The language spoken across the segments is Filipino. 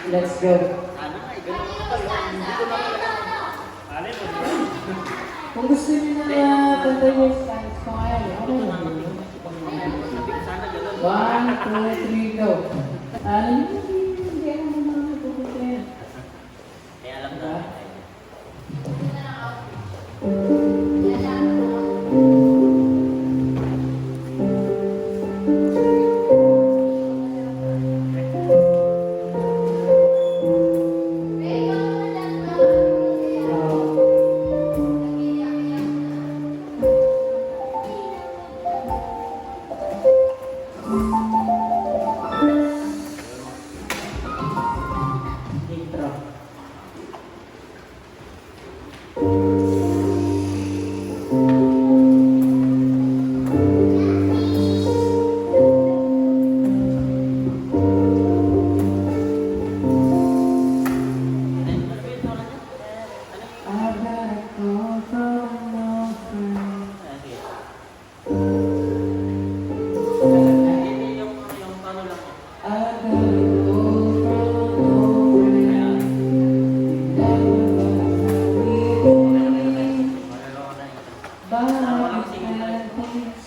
Let's go. Sana nga, ganun ko pa yun. Hindi ko na talaga. Alin mo, di ba? Kung gusto niyo na kanta yung stance ko ngayon, okay lang yun. Sana ganun. 1, 2, 3, go. Hindi ako naman napupunta yan. Eh, alam na. Intro. I got a call from an old friend. Hindi yung ano lang. I got a call from an old friend. Never gonna leave me, but I can't things.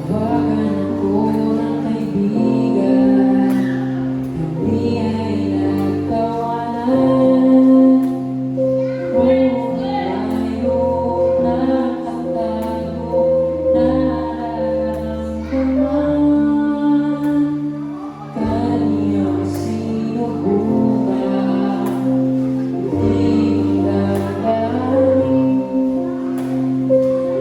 Tawagan ako ng kaibigan, kami ay nagkawalan. Kung layo nakatago, nararamdaman. Kaniyang sinubukan, hindi damdamin.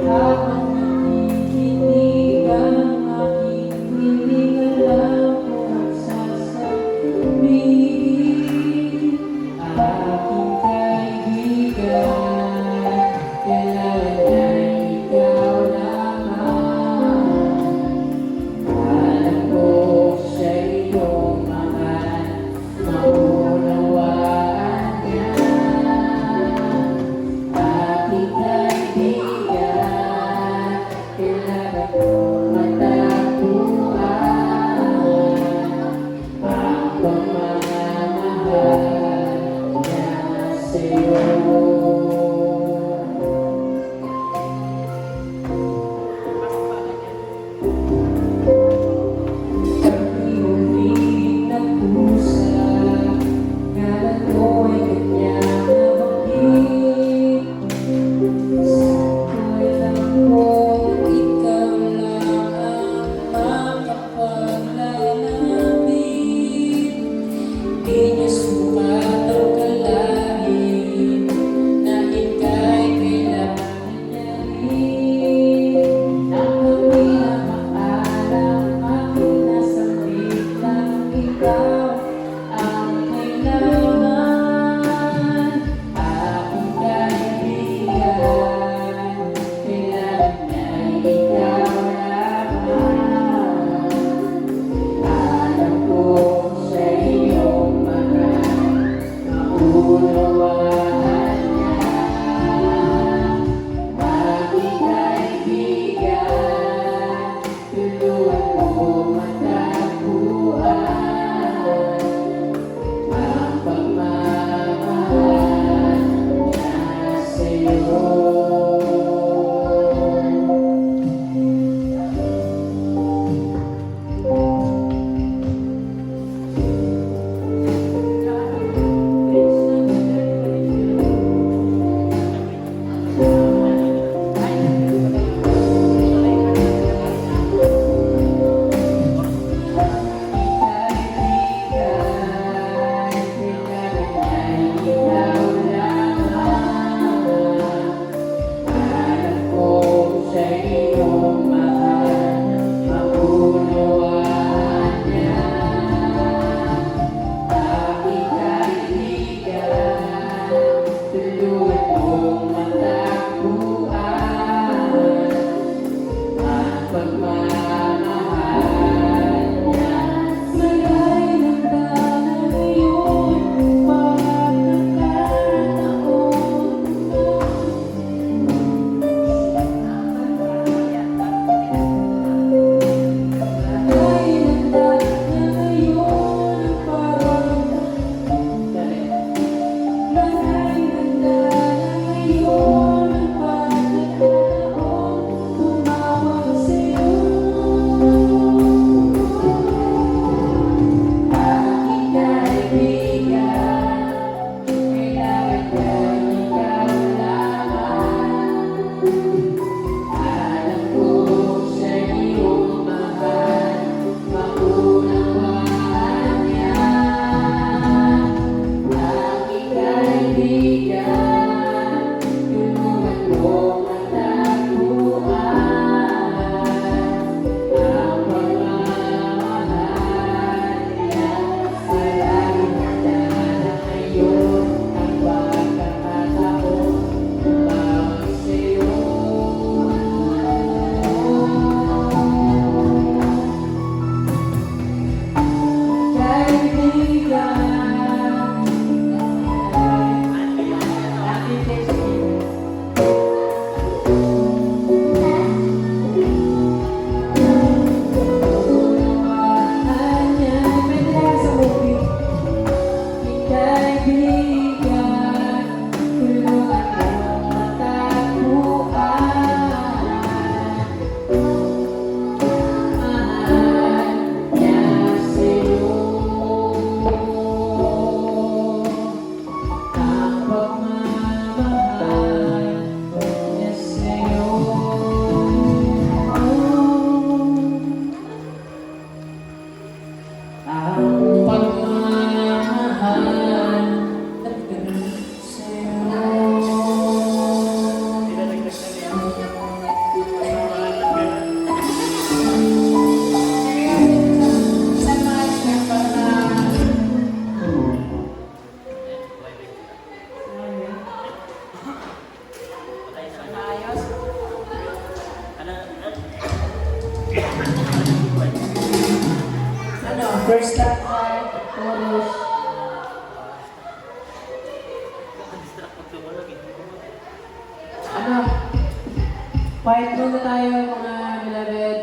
Habang nakikinig ang aking hiling, alam ko nagsasabihin. Aking kaibigan, kailangan ay ikaw lamang. Alam ko sa iyong mahal, maunawaan niya. Aking kaibigan, kailangan ko matagpuan ang pagmamahal niya sa'yo. Kami ulit nag-usap, ngalan ko ay kanyang nabanggit. Sabi lang ko, ikaw lang ang makapaglalapit. Di niya sukat ang kalahin, na ika'y kailangan niya rin. Nang kami na maalam, aking nasambit lang ikaw ang kailangan. Aking kaibigan, kailangan niya ikaw lamang. Alam ko sa iyong mahal, maunawaan niya. Aking kaibigan, tulungan mo matagpuan ang pagmamahal niya sa'yo. First track ay chorus. Ano? Quiet muna tayo mga beloved.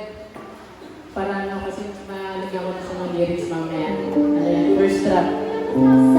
Para ano kasi malagyan ko na sa mga lyrics mamaya. Ano yan? First track.